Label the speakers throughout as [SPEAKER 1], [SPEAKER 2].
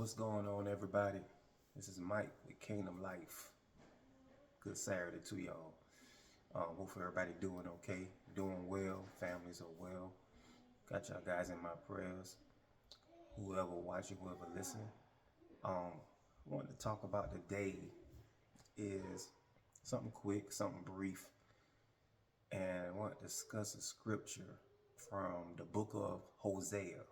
[SPEAKER 1] What's going on, everybody? This is Mike with Kingdom Life. Good Saturday to y'all. Hopefully everybody doing okay, doing well, families are well. Got y'all guys in my prayers. Whoever watching, whoever listening. I wanted to talk about today is something quick, something brief, and I want to discuss a scripture from the book of Hosea.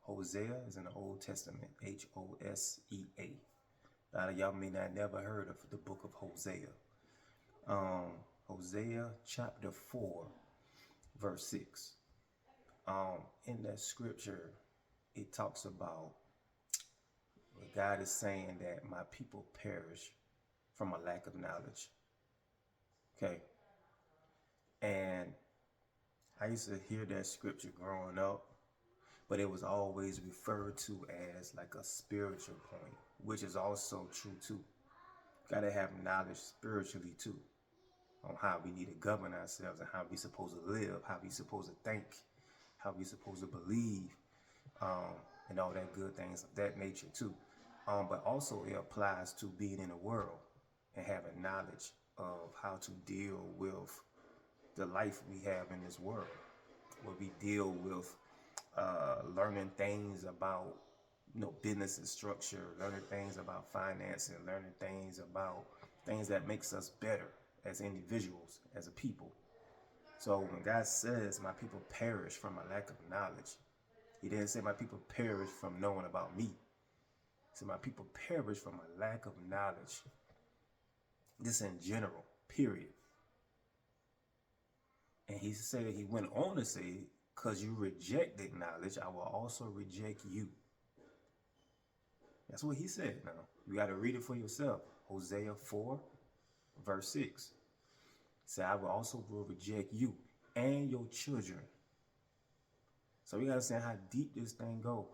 [SPEAKER 1] Hosea is in the Old Testament, Hosea. A lot of y'all may not never heard of the book of Hosea. Hosea chapter 4, verse 6. In that scripture, it talks about God is saying that my people perish from a lack of knowledge. Okay. And I used to hear that scripture growing up, but it was always referred to as like a spiritual point, which is also true too. Gotta have knowledge spiritually too, on how we need to govern ourselves and how we supposed to live, how we supposed to think, how we supposed to believe, and all that good things of that nature too. But also it applies to being in the world and having knowledge of how to deal with the life we have in this world, where we deal with learning things about business and structure, learning things about finance, and learning things about things that makes us better as individuals, as a people. So when God says my people perish from a lack of knowledge, he didn't say my people perish from knowing about me. He said my people perish from a lack of knowledge. This in general, period. And he said, he went on to say, because you rejected knowledge, I will also reject you. That's what he said. Now, you got to read it for yourself. Hosea 4, verse 6. He said, I will also reject you and your children. So we got to see how deep this thing go.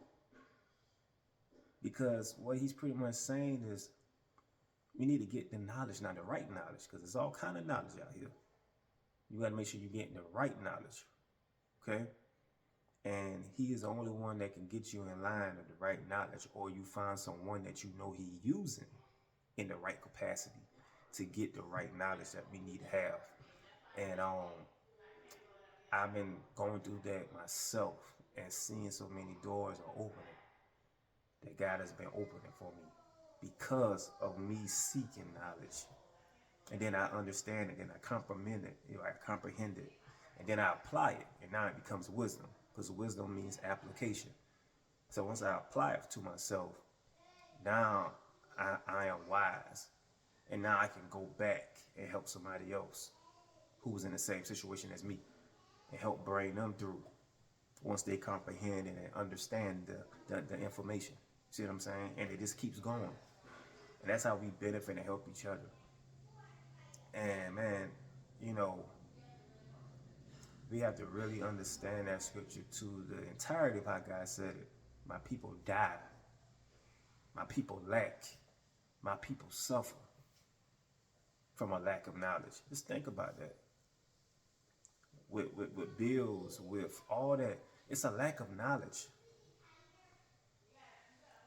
[SPEAKER 1] Because what he's pretty much saying is we need to get the knowledge, not the right knowledge, because there's all kind of knowledge out here. You got to make sure you're getting the right knowledge. Okay? And he is the only one that can get you in line with the right knowledge, or you find someone that you know he's using in the right capacity to get the right knowledge that we need to have. And I've been going through that myself and seeing so many doors are opening that God has been opening for me because of me seeking knowledge. And then I understand it, and I comprehend it, and then I apply it, and now it becomes wisdom, because wisdom means application. So once I apply it to myself, now I am wise, and now I can go back and help somebody else who was in the same situation as me and help bring them through once they comprehend and understand the information. See what I'm saying? And it just keeps going. And that's how we benefit and help each other. And man, we have to really understand that scripture to the entirety of how God said it. My people die. My people lack. My people suffer from a lack of knowledge. Just think about that. With bills, with all that, it's a lack of knowledge.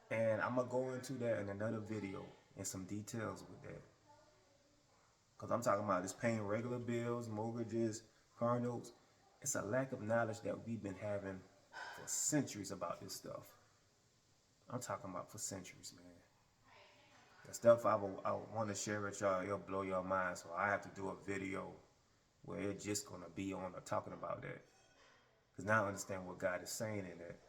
[SPEAKER 1] And I'm going to go into that in another video in some details with that. Because I'm talking about just paying regular bills, mortgages, car notes. It's a lack of knowledge that we've been having for centuries about this stuff. I'm talking about for centuries, man. The stuff I want to share with y'all, it'll blow your mind. So I have to do a video where it's just going to be on talking about that. Because now I understand what God is saying in that.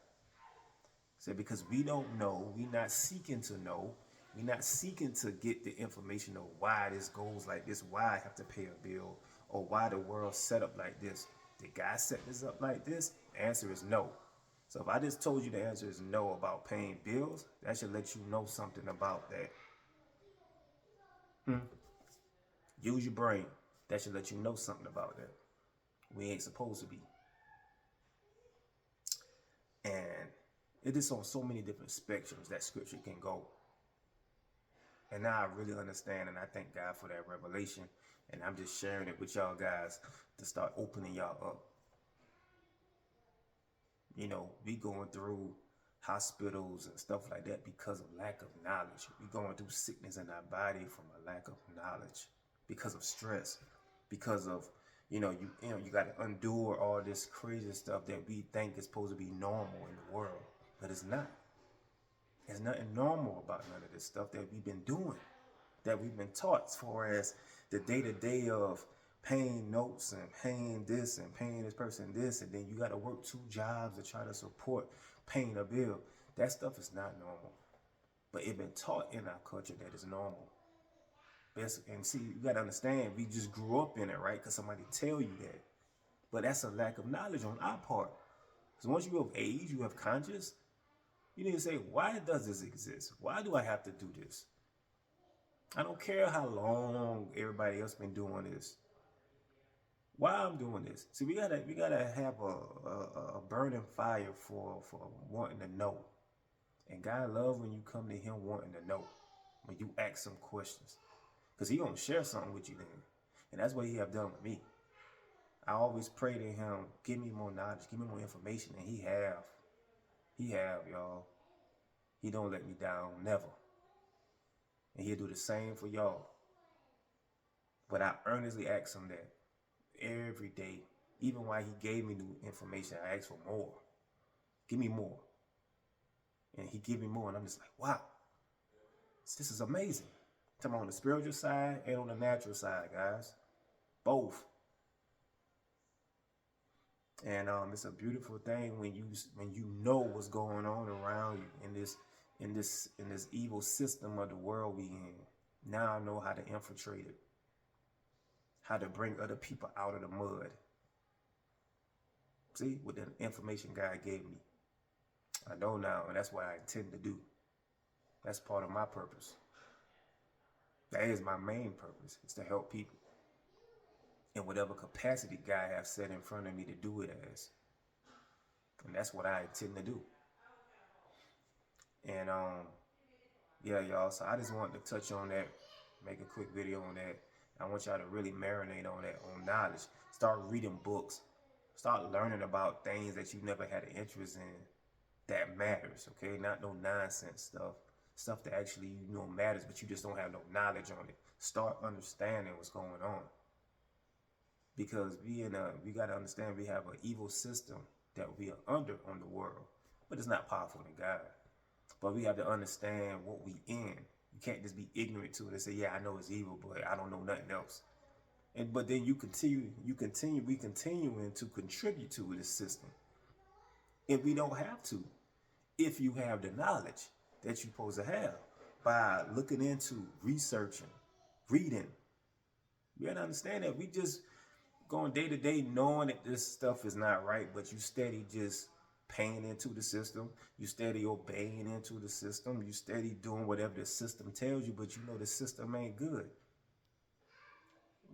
[SPEAKER 1] Said because we don't know, we're not seeking to know, we're not seeking to get the information of why this goes like this, why I have to pay a bill, or why the world's set up like this. Did God set this up like this? The answer is no. So if I just told you the answer is no about paying bills, that should let you know something about that. Use your brain. That should let you know something about that. We ain't supposed to be. And it is on so many different spectrums that scripture can go. And now I really understand, and I thank God for that revelation. And I'm just sharing it with y'all guys to start opening y'all up. We going through hospitals and stuff like that because of lack of knowledge. We're going through sickness in our body from a lack of knowledge, because of stress, because of you got to endure all this crazy stuff that we think is supposed to be normal in the world, but it's not. There's nothing normal about none of this stuff that we've been doing, that we've been taught, as far as the day-to-day of paying notes and paying this and paying this person this, and then you got to work 2 jobs to try to support paying a bill. That stuff is not normal, but it's been taught in our culture that it's normal. And see, you got to understand, we just grew up in it, right? Because somebody tell you that. But that's a lack of knowledge on our part. Because once you have age, you have conscience, you need to say, why does this exist? Why do I have to do this? I don't care how long everybody else been doing this. Why I'm doing this? See, we gotta have a burning fire for wanting to know. And God love when you come to Him wanting to know, when you ask Him questions, because He gonna share something with you then. And that's what He have done with me. I always pray to Him, give me more knowledge, give me more information, and He have, y'all. He don't let me down, never. And He'll do the same for y'all. But I earnestly ask Him that every day. Even while He gave me new information, I ask for more. Give me more. And He give me more, and I'm just like, wow, this is amazing. I'm on the spiritual side and on the natural side, guys. Both. And it's a beautiful thing when you know what's going on around you in this evil system of the world we in. Now I know how to infiltrate it, how to bring other people out of the mud. See, with the information God gave me, I know now, and that's what I intend to do. That's part of my purpose. That is my main purpose, is to help people in whatever capacity God has set in front of me to do it as. And that's what I intend to do. And yeah, y'all, so I just wanted to touch on that, make a quick video on that. I want y'all to really marinate on that, on knowledge. Start reading books. Start learning about things that you never had an interest in that matters, okay? Not no nonsense stuff. Stuff that actually matters, but you just don't have no knowledge on it. Start understanding what's going on. Because we got to understand we have an evil system that we are under on the world. But it's not powerful than God. But we have to understand what we in. You can't just be ignorant to it and say, yeah, I know it's evil, but I don't know nothing else. But then we continuing to contribute to this system. And we don't have to, if you have the knowledge that you're supposed to have by looking into, researching, reading. You gotta understand that we just going day to day knowing that this stuff is not right, but you steady just paying into the system. You steady obeying into the system. You steady doing whatever the system tells you, but you know the system ain't good.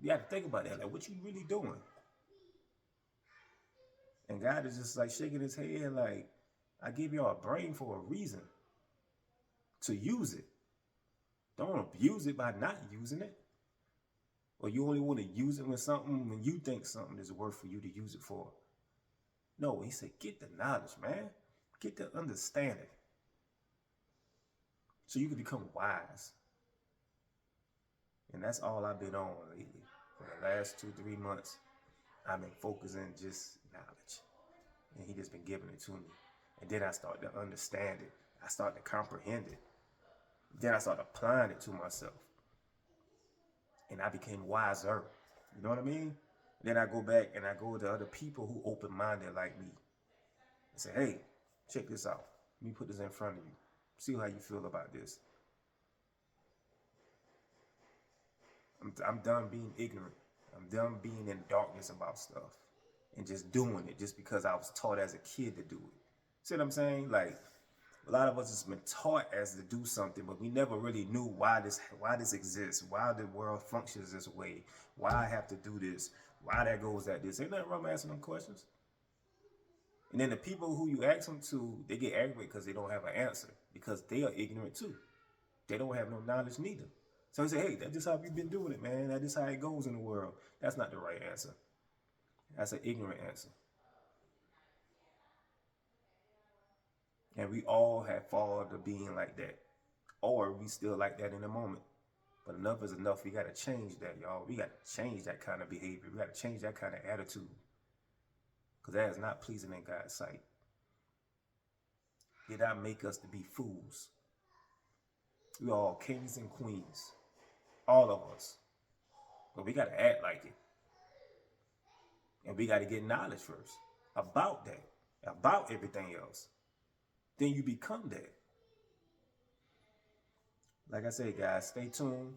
[SPEAKER 1] You have to think about that. Like, what you really doing? And God is just like shaking his head like, I give y'all a brain for a reason. To use it. Don't abuse it by not using it. Or you only want to use it when you think something is worth for you to use it for. No, he said, get the knowledge, man. Get the understanding. So you can become wise. And that's all I've been on lately. For the last 2-3 months, I've been focusing just knowledge. And he just been giving it to me. And then I start to understand it. I start to comprehend it. Then I start applying it to myself. And I became wiser. You know what I mean? Then I go back and I go to other people who open-minded like me. And say, hey, check this out. Let me put this in front of you. See how you feel about this. I'm done being ignorant. I'm done being in darkness about stuff. And just doing it just because I was taught as a kid to do it. See what I'm saying? Like, a lot of us has been taught as to do something, but we never really knew why this exists, why the world functions this way, why I have to do this, why that goes at this. Ain't nothing wrong with asking them questions. And then the people who you ask them to, they get aggravated because they don't have an answer, because they are ignorant too. They don't have no knowledge neither. So they say, hey, that's just how you've been doing it, man. That's just how it goes in the world. That's not the right answer. That's an ignorant answer. And we all have fallen to being like that. Or we still like that in the moment. But enough is enough. We got to change that, y'all. We got to change that kind of behavior. We got to change that kind of attitude. Because that is not pleasing in God's sight. Did not make us to be fools. We all kings and queens. All of us. But we got to act like it. And we got to get knowledge first about that, about everything else. Then you become that. Like I said, guys, stay tuned.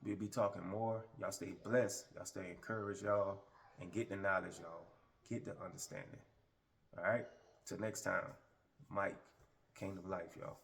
[SPEAKER 1] We'll be talking more. Y'all stay blessed. Y'all stay encouraged, y'all. And get the knowledge, y'all. Get the understanding. All right? Till next time, Mike, King of Life, y'all.